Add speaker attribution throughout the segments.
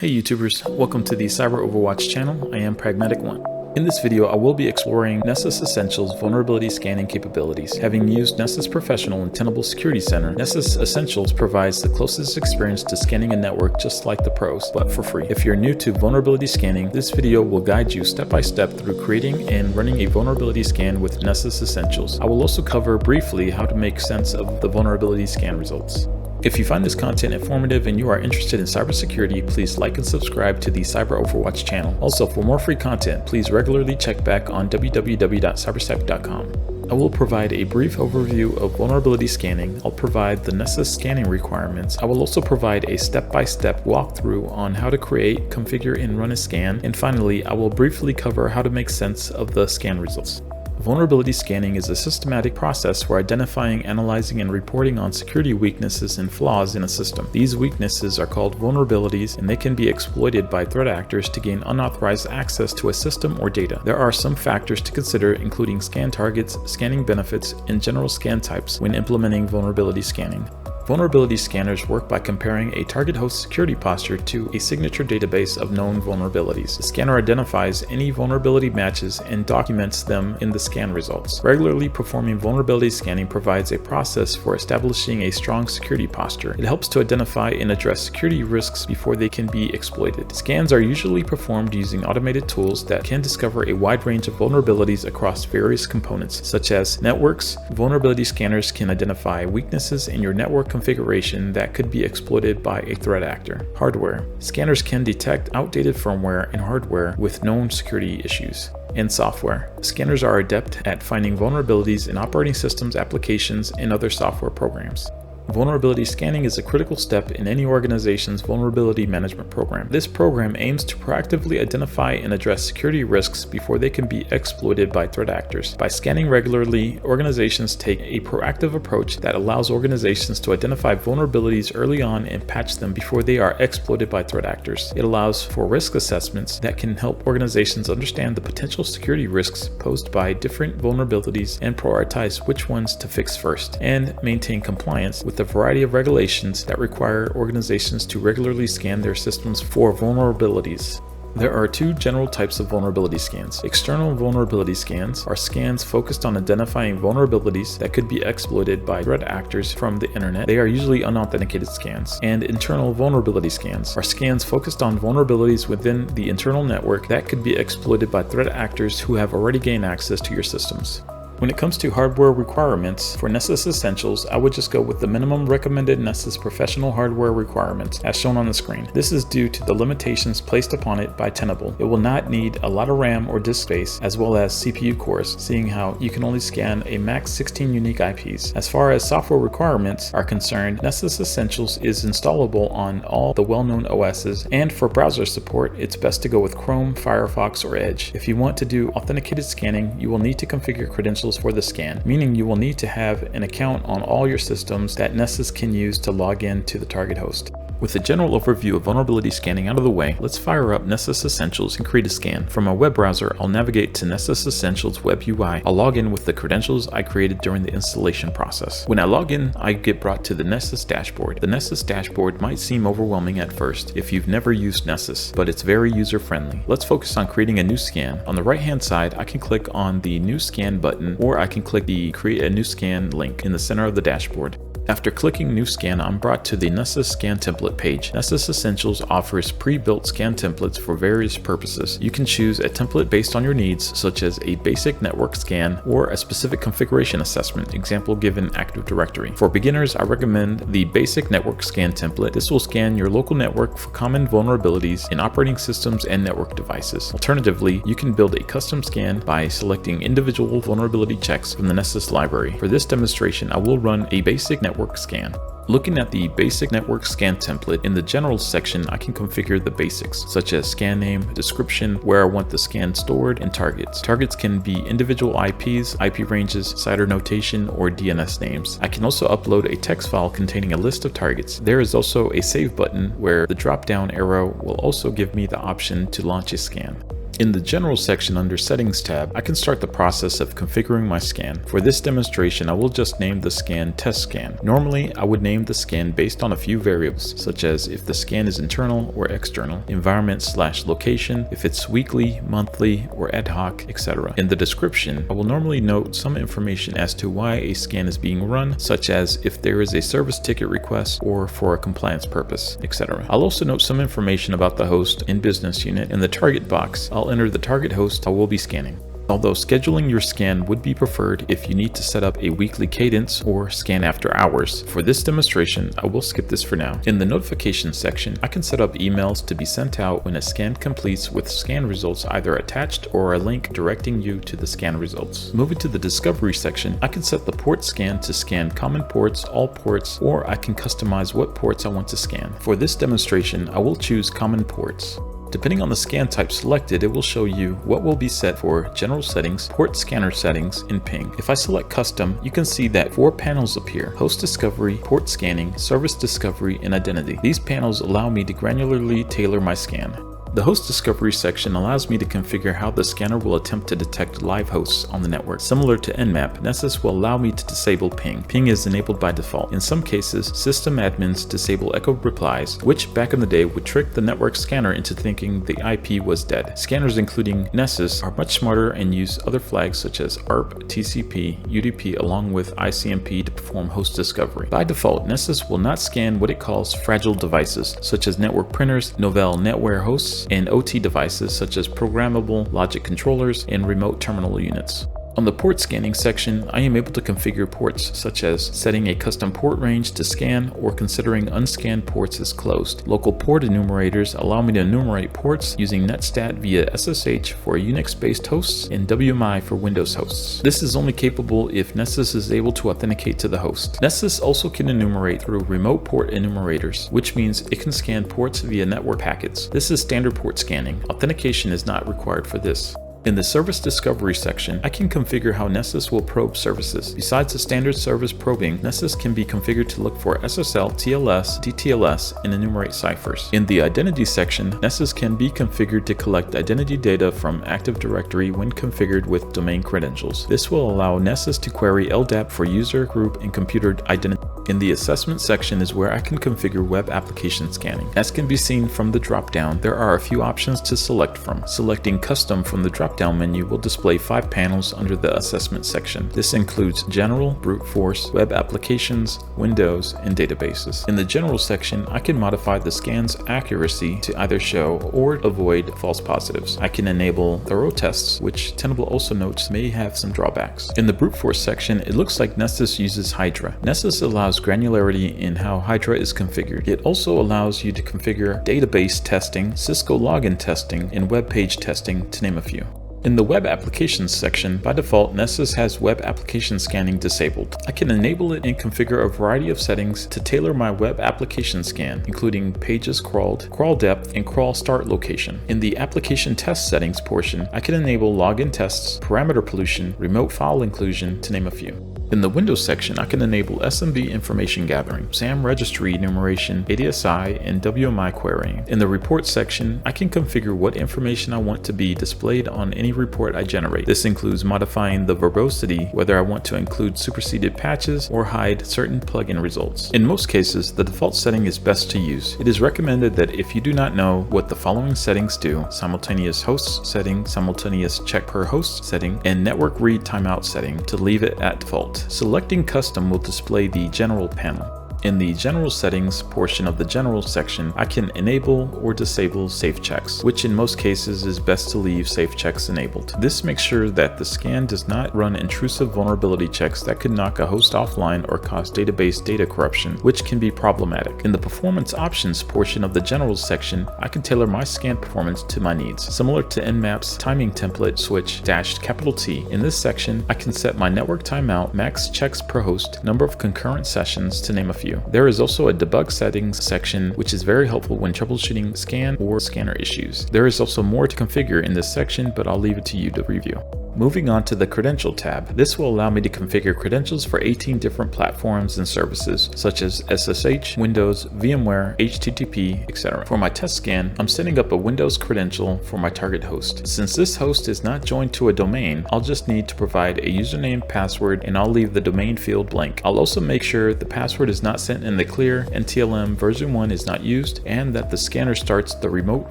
Speaker 1: Hey YouTubers, welcome to the Cyber Overwatch channel. I am Pragmatic One. In this video, I will be exploring Nessus Essentials vulnerability scanning capabilities. Having used Nessus Professional and Tenable Security Center, Nessus Essentials provides the closest experience to scanning a network just like the pros, but for free. If you're new to vulnerability scanning, this video will guide you step by step through creating and running a vulnerability scan with Nessus Essentials. I will also cover briefly how to make sense of the vulnerability scan results. If you find this content informative and you are interested in cybersecurity, please like and subscribe to the Cyber Overwatch channel. Also, for more free content, please regularly check back on www.cybersec.com. I will provide a brief overview of vulnerability scanning. I'll provide the Nessus scanning requirements. I will also provide a step-by-step walkthrough on how to create, configure, and run a scan. And finally, I will briefly cover how to make sense of the scan results. Vulnerability scanning is a systematic process for identifying, analyzing, and reporting on security weaknesses and flaws in a system. These weaknesses are called vulnerabilities, and they can be exploited by threat actors to gain unauthorized access to a system or data. There are some factors to consider, including scan targets, scanning benefits, and general scan types when implementing vulnerability scanning. Vulnerability scanners work by comparing a target host security posture to a signature database of known vulnerabilities. The scanner identifies any vulnerability matches and documents them in the scan results. Regularly performing vulnerability scanning provides a process for establishing a strong security posture. It helps to identify and address security risks before they can be exploited. Scans are usually performed using automated tools that can discover a wide range of vulnerabilities across various components, such as networks. Vulnerability scanners can identify weaknesses in your network configuration that could be exploited by a threat actor. Hardware. Scanners can detect outdated firmware and hardware with known security issues. And software. Scanners are adept at finding vulnerabilities in operating systems, applications, and other software programs. Vulnerability scanning is a critical step in any organization's vulnerability management program. This program aims to proactively identify and address security risks before they can be exploited by threat actors. By scanning regularly, organizations take a proactive approach that allows organizations to identify vulnerabilities early on and patch them before they are exploited by threat actors. It allows for risk assessments that can help organizations understand the potential security risks posed by different vulnerabilities and prioritize which ones to fix first, and maintain compliance with a variety of regulations that require organizations to regularly scan their systems for vulnerabilities. There are two general types of vulnerability scans. External vulnerability scans are scans focused on identifying vulnerabilities that could be exploited by threat actors from the internet. They are usually unauthenticated scans. And internal vulnerability scans are scans focused on vulnerabilities within the internal network that could be exploited by threat actors who have already gained access to your systems. When it comes to hardware requirements for Nessus Essentials, I would just go with the minimum recommended Nessus professional hardware requirements as shown on the screen. This is due to the limitations placed upon it by Tenable. It will not need a lot of RAM or disk space as well as CPU cores, seeing how you can only scan a max 16 unique IPs. As far as software requirements are concerned, Nessus Essentials is installable on all the well-known OSs, and for browser support, it's best to go with Chrome, Firefox, or Edge. If you want to do authenticated scanning, you will need to configure credentials for the scan, meaning you will need to have an account on all your systems that Nessus can use to log in to the target host. With a general overview of vulnerability scanning out of the way, let's fire up Nessus Essentials and create a scan. From my web browser, I'll navigate to Nessus Essentials web UI. I'll log in with the credentials I created during the installation process. When I log in, I get brought to the Nessus dashboard. The Nessus dashboard might seem overwhelming at first if you've never used Nessus, but it's very user-friendly. Let's focus on creating a new scan. On the right-hand side, I can click on the New Scan button, or I can click the Create a New Scan link in the center of the dashboard. After clicking New Scan, I'm brought to the Nessus Scan Template page. Nessus Essentials offers pre-built scan templates for various purposes. You can choose a template based on your needs, such as a basic network scan or a specific configuration assessment, example given Active Directory. For beginners, I recommend the basic network scan template. This will scan your local network for common vulnerabilities in operating systems and network devices. Alternatively, you can build a custom scan by selecting individual vulnerability checks from the Nessus library. For this demonstration, I will run a basic network scan. Looking at the basic network scan template, in the general section, I can configure the basics, such as scan name, description, where I want the scan stored, and targets. Targets can be individual IPs, IP ranges, CIDR notation, or DNS names. I can also upload a text file containing a list of targets. There is also a save button where the drop-down arrow will also give me the option to launch a scan. In the General section under Settings tab, I can start the process of configuring my scan. For this demonstration, I will just name the scan Test Scan. Normally, I would name the scan based on a few variables, such as if the scan is internal or external, environment/location, if it's weekly, monthly, or ad hoc, etc. In the description, I will normally note some information as to why a scan is being run, such as if there is a service ticket request or for a compliance purpose, etc. I'll also note some information about the host and business unit. In the target box, I'll enter the target host I will be scanning. Although scheduling your scan would be preferred if you need to set up a weekly cadence or scan after hours. For this demonstration, I will skip this for now. In the notification section, I can set up emails to be sent out when a scan completes with scan results either attached or a link directing you to the scan results. Moving to the discovery section, I can set the port scan to scan common ports, all ports, or I can customize what ports I want to scan. For this demonstration, I will choose common ports. Depending on the scan type selected, it will show you what will be set for General Settings, Port Scanner Settings, and Ping. If I select Custom, you can see that 4 panels appear: Host Discovery, Port Scanning, Service Discovery, and Identity. These panels allow me to granularly tailor my scan. The Host Discovery section allows me to configure how the scanner will attempt to detect live hosts on the network. Similar to Nmap, Nessus will allow me to disable ping. Ping is enabled by default. In some cases, system admins disable echo replies, which back in the day would trick the network scanner into thinking the IP was dead. Scanners including Nessus are much smarter and use other flags such as ARP, TCP, UDP along with ICMP to perform host discovery. By default, Nessus will not scan what it calls fragile devices, such as network printers, novel netware hosts, and OT devices such as programmable logic controllers and remote terminal units. On the port scanning section, I am able to configure ports such as setting a custom port range to scan or considering unscanned ports as closed. Local port enumerators allow me to enumerate ports using netstat via SSH for Unix-based hosts and WMI for Windows hosts. This is only capable if Nessus is able to authenticate to the host. Nessus also can enumerate through remote port enumerators, which means it can scan ports via network packets. This is standard port scanning. Authentication is not required for this. In the Service Discovery section, I can configure how Nessus will probe services. Besides the standard service probing, Nessus can be configured to look for SSL, TLS, DTLS, and enumerate ciphers. In the Identity section, Nessus can be configured to collect identity data from Active Directory when configured with domain credentials. This will allow Nessus to query LDAP for user, group, and computer identity. In the Assessment section is where I can configure web application scanning. As can be seen from the drop-down, there are a few options to select from. Selecting Custom from the drop-down menu will display 5 panels under the Assessment section. This includes General, Brute Force, Web Applications, Windows, and Databases. In the General section, I can modify the scan's accuracy to either show or avoid false positives. I can enable thorough tests, which Tenable also notes may have some drawbacks. In the Brute Force section, it looks like Nessus uses Hydra. Nessus allows granularity in how Hydra is configured. It also allows you to configure database testing, Cisco login testing, and web page testing, to name a few. In the Web Applications section, by default, Nessus has Web Application Scanning disabled. I can enable it and configure a variety of settings to tailor my web application scan, including pages crawled, crawl depth, and crawl start location. In the Application Test Settings portion, I can enable login tests, parameter pollution, remote file inclusion, to name a few. In the Windows section, I can enable SMB information gathering, SAM registry enumeration, ADSI, and WMI querying. In the Report section, I can configure what information I want to be displayed on any report I generate. This includes modifying the verbosity, whether I want to include superseded patches or hide certain plugin results. In most cases, the default setting is best to use. It is recommended that if you do not know what the following settings do: simultaneous host setting, simultaneous check per host setting, and network read timeout setting, to leave it at default. Selecting Custom will display the General panel. In the General Settings portion of the General section, I can enable or disable safe checks, which in most cases is best to leave safe checks enabled. This makes sure that the scan does not run intrusive vulnerability checks that could knock a host offline or cause database data corruption, which can be problematic. In the Performance Options portion of the General section, I can tailor my scan performance to my needs, similar to Nmap's timing template switch -T. In this section, I can set my network timeout, max checks per host, number of concurrent sessions, to name a few. There is also a debug settings section, which is very helpful when troubleshooting scan or scanner issues. There is also more to configure in this section, but I'll leave it to you to review. Moving on to the Credential tab, this will allow me to configure credentials for 18 different platforms and services, such as SSH, Windows, VMware, HTTP, etc. For my test scan, I'm setting up a Windows credential for my target host. Since this host is not joined to a domain, I'll just need to provide a username, password, and I'll leave the domain field blank. I'll also make sure the password is not sent in the clear, NTLM version 1 is not used, and that the scanner starts the remote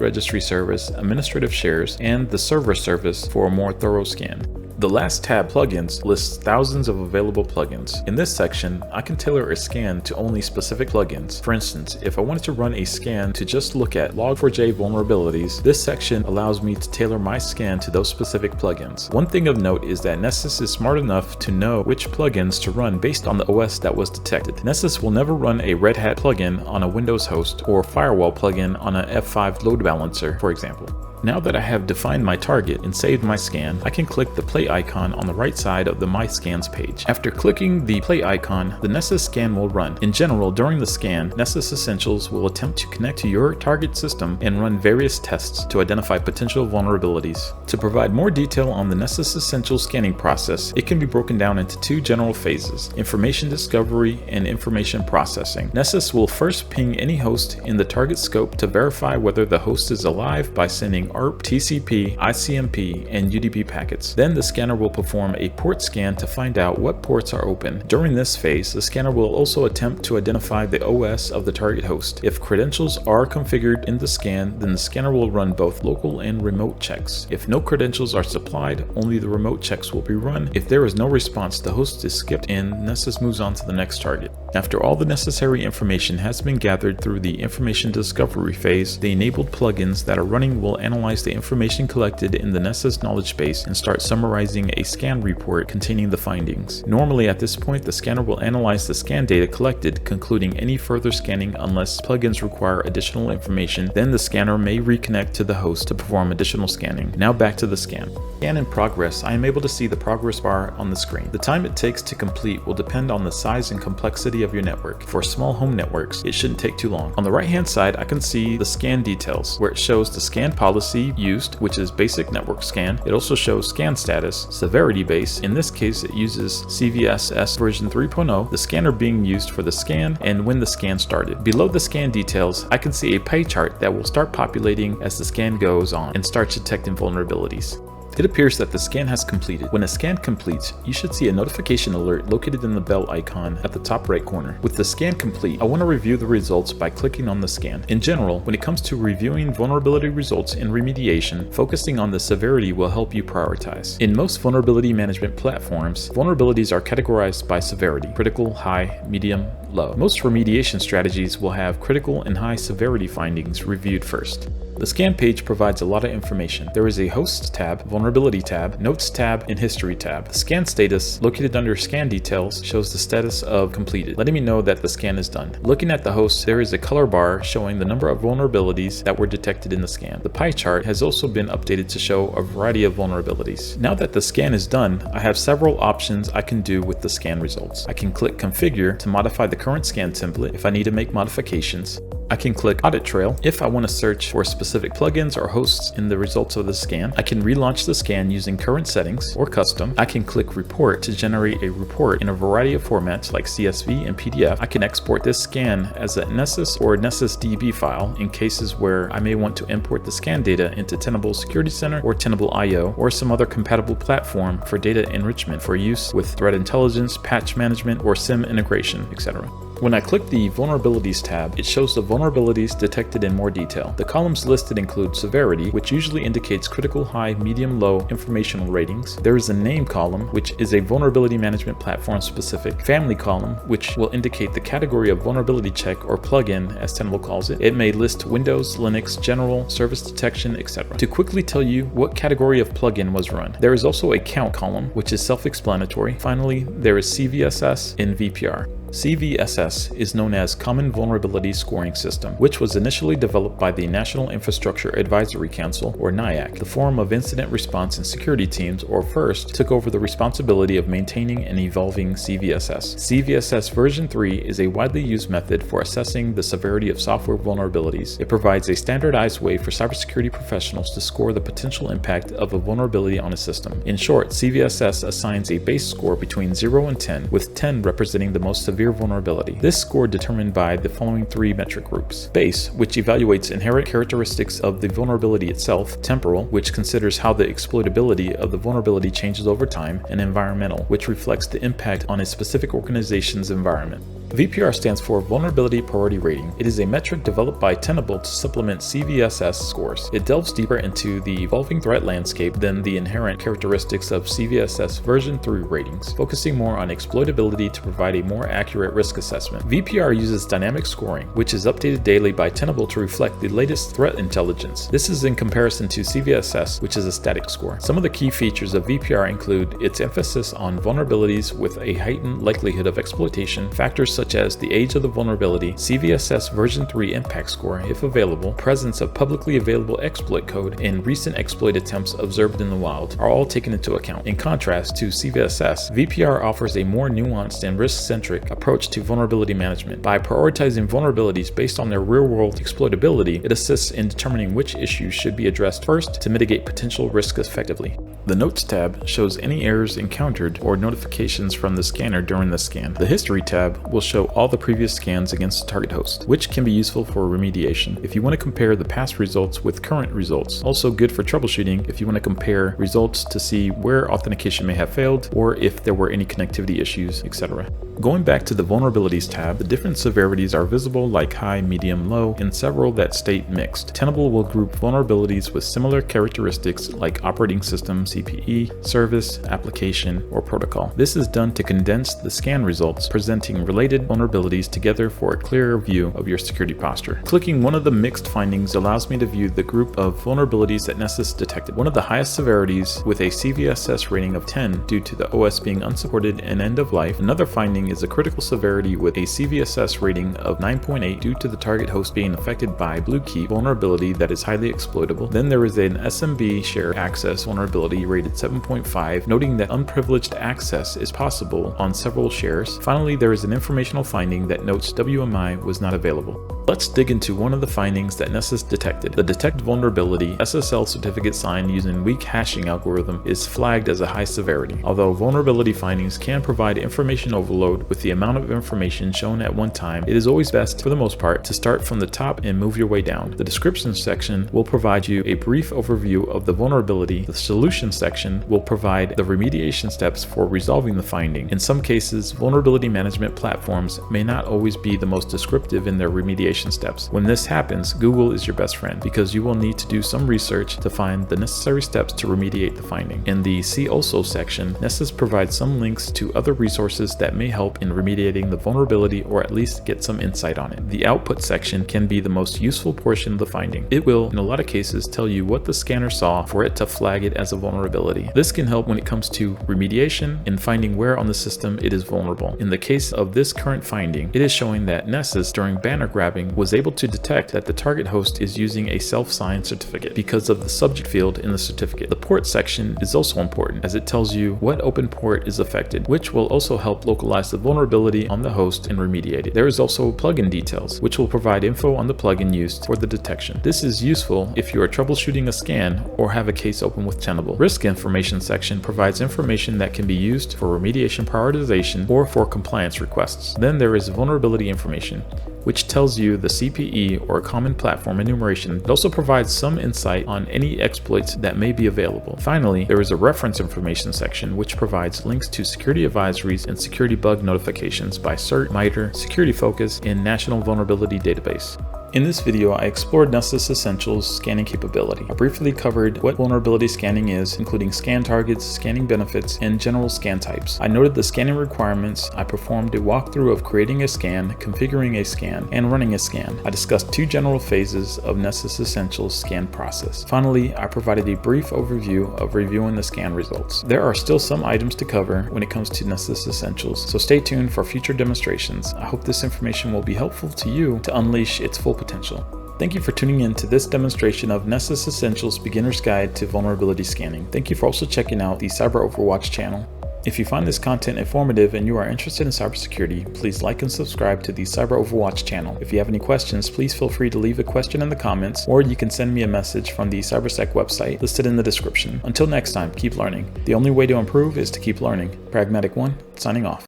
Speaker 1: registry service, administrative shares, and the server service for a more thorough scan. The last tab, Plugins, lists thousands of available plugins. In this section, I can tailor a scan to only specific plugins. For instance, if I wanted to run a scan to just look at Log4j vulnerabilities, this section allows me to tailor my scan to those specific plugins. One thing of note is that Nessus is smart enough to know which plugins to run based on the OS that was detected. Nessus will never run a Red Hat plugin on a Windows host or firewall plugin on an F5 load balancer, for example. Now that I have defined my target and saved my scan, I can click the play icon on the right side of the My Scans page. After clicking the play icon, the Nessus scan will run. In general, during the scan, Nessus Essentials will attempt to connect to your target system and run various tests to identify potential vulnerabilities. To provide more detail on the Nessus Essentials scanning process, it can be broken down into two general phases: information discovery and information processing. Nessus will first ping any host in the target scope to verify whether the host is alive by sending ARP, TCP, ICMP, and UDP packets. Then the scanner will perform a port scan to find out what ports are open. During this phase, the scanner will also attempt to identify the OS of the target host. If credentials are configured in the scan, then the scanner will run both local and remote checks. If no credentials are supplied, only the remote checks will be run. If there is no response, the host is skipped and Nessus moves on to the next target. After all the necessary information has been gathered through the information discovery phase, the enabled plugins that are running will analyze the information collected in the Nessus knowledge base and start summarizing a scan report containing the findings. Normally at this point, the scanner will analyze the scan data collected, concluding any further scanning unless plugins require additional information. Then the scanner may reconnect to the host to perform additional scanning. Now back to the scan. Scan in progress, I am able to see the progress bar on the screen. The time it takes to complete will depend on the size and complexity of your network. For small home networks, it shouldn't take too long. On the right hand side, I can see the scan details, where it shows the scan policy used, which is basic network scan. It also shows scan status, severity base. In this case, it uses CVSS version 3.0, the scanner being used for the scan, and when the scan started. Below the scan details, I can see a pie chart that will start populating as the scan goes on and starts detecting vulnerabilities. It appears that the scan has completed. When a scan completes, you should see a notification alert located in the bell icon at the top right corner. With the scan complete, I want to review the results by clicking on the scan. In general, when it comes to reviewing vulnerability results and remediation, focusing on the severity will help you prioritize. In most vulnerability management platforms, vulnerabilities are categorized by severity: critical, high, medium, low. Most remediation strategies will have critical and high severity findings reviewed first. The scan page provides a lot of information. There is a Hosts tab, Vulnerability tab, Notes tab, and History tab. The scan status, located under Scan Details, shows the status of completed, letting me know that the scan is done. Looking at the host, there is a color bar showing the number of vulnerabilities that were detected in the scan. The pie chart has also been updated to show a variety of vulnerabilities. Now that the scan is done, I have several options I can do with the scan results. I can click Configure to modify the current scan template if I need to make modifications. I can click Audit Trail if I want to search for specific plugins or hosts in the results of the scan. I can relaunch the scan using current settings or custom. I can click Report to generate a report in a variety of formats like CSV and PDF. I can export this scan as a Nessus or Nessus DB file in cases where I may want to import the scan data into Tenable Security Center or Tenable IO or some other compatible platform for data enrichment for use with threat intelligence, patch management, or SIM integration, etc. When I click the Vulnerabilities tab, it shows the vulnerabilities detected in more detail. The columns listed include severity, which usually indicates critical, high, medium, low informational ratings. There is a name column, which is a vulnerability management platform specific. Family column, which will indicate the category of vulnerability check or plugin, as Tenable calls it. It may list Windows, Linux, General, Service Detection, etc. To quickly tell you what category of plugin was run, there is also a count column, which is self-explanatory. Finally, there is CVSS and VPR. CVSS is known as Common Vulnerability Scoring System, which was initially developed by the National Infrastructure Advisory Council, or NIAC. The Forum of Incident Response and Security Teams, or FIRST, took over the responsibility of maintaining and evolving CVSS. CVSS version 3 is a widely used method for assessing the severity of software vulnerabilities. It provides a standardized way for cybersecurity professionals to score the potential impact of a vulnerability on a system. In short, CVSS assigns a base score between 0 and 10, with 10 representing the most severe vulnerability. This score determined by the following 3 metric groups. Base, which evaluates inherent characteristics of the vulnerability itself. Temporal, which considers how the exploitability of the vulnerability changes over time. And environmental, which reflects the impact on a specific organization's environment. VPR stands for Vulnerability Priority Rating. It is a metric developed by Tenable to supplement CVSS scores. It delves deeper into the evolving threat landscape than the inherent characteristics of CVSS version 3 ratings, focusing more on exploitability to provide a more accurate risk assessment. VPR uses dynamic scoring, which is updated daily by Tenable to reflect the latest threat intelligence. This is in comparison to CVSS, which is a static score. Some of the key features of VPR include its emphasis on vulnerabilities with a heightened likelihood of exploitation, factors such as the age of the vulnerability, CVSS version 3 impact score if available, presence of publicly available exploit code, and recent exploit attempts observed in the wild are all taken into account. In contrast to CVSS, VPR offers a more nuanced and risk-centric approach to vulnerability management. By prioritizing vulnerabilities based on their real-world exploitability, it assists in determining which issues should be addressed first to mitigate potential risk effectively. The Notes tab shows any errors encountered or notifications from the scanner during the scan. The History tab will show all the previous scans against the target host, which can be useful for remediation if you want to compare the past results with current results. Also good for troubleshooting if you want to compare results to see where authentication may have failed or if there were any connectivity issues, etc. Going back to the Vulnerabilities tab, the different severities are visible like high, medium, low, and several that state mixed. Tenable will group vulnerabilities with similar characteristics like operating system, CPE, service, application, or protocol. This is done to condense the scan results, presenting related vulnerabilities together for a clearer view of your security posture. Clicking one of the mixed findings allows me to view the group of vulnerabilities that Nessus detected. One of the highest severities with a CVSS rating of 10 due to the OS being unsupported and end of life. Another finding is a critical severity with a CVSS rating of 9.8 due to the target host being affected by Bluekey vulnerability that is highly exploitable. Then there is an SMB share access vulnerability rated 7.5, noting that unprivileged access is possible on several shares. Finally, there is an informational finding that notes WMI was not available. Let's dig into one of the findings that Nessus detected. The detect vulnerability SSL certificate signed using weak hashing algorithm is flagged as a high severity. Although vulnerability findings can provide information overload with the amount of information shown at one time, it is always best, for the most part, to start from the top and move your way down. The description section will provide you a brief overview of the vulnerability. The solution section will provide the remediation steps for resolving the finding. In some cases, vulnerability management platforms may not always be the most descriptive in their remediation steps. When this happens, Google is your best friend because you will need to do some research to find the necessary steps to remediate the finding. In the See Also section, Nessus provides some links to other resources that may help in remediating the vulnerability or at least get some insight on it. The Output section can be the most useful portion of the finding. It will, in a lot of cases, tell you what the scanner saw for it to flag it as a vulnerability. This can help when it comes to remediation and finding where on the system it is vulnerable. In the case of this current finding, it is showing that Nessus, during banner grabbing, was able to detect that the target host is using a self-signed certificate because of the subject field in the certificate. The port section is also important as it tells you what open port is affected, which will also help localize the vulnerability on the host and remediate it. There is also plugin details, which will provide info on the plugin used for the detection. This is useful if you are troubleshooting a scan or have a case open with Tenable. Risk information section provides information that can be used for remediation prioritization or for compliance requests. Then there is vulnerability information, which tells you the CPE or common platform enumeration. It also provides some insight on any exploits that may be available. Finally, there is a reference information section which provides links to security advisories and security bug notifications by CERT, MITRE, Security Focus, and National Vulnerability Database. In this video, I explored Nessus Essentials scanning capability. I briefly covered what vulnerability scanning is, including scan targets, scanning benefits, and general scan types. I noted the scanning requirements. I performed a walkthrough of creating a scan, configuring a scan, and running a scan. I discussed two general phases of Nessus Essentials scan process. Finally, I provided a brief overview of reviewing the scan results. There are still some items to cover when it comes to Nessus Essentials, so stay tuned for future demonstrations. I hope this information will be helpful to you to unleash its full potential. Thank you for tuning in to this demonstration of Nessus Essentials Beginner's Guide to Vulnerability Scanning. Thank you for also checking out the Cyber Overwatch channel. If you find this content informative and you are interested in cybersecurity, please like and subscribe to the Cyber Overwatch channel. If you have any questions, please feel free to leave a question in the comments, or you can send me a message from the CyberSec website listed in the description. Until next time, keep learning. The only way to improve is to keep learning. Pragmatic One, signing off.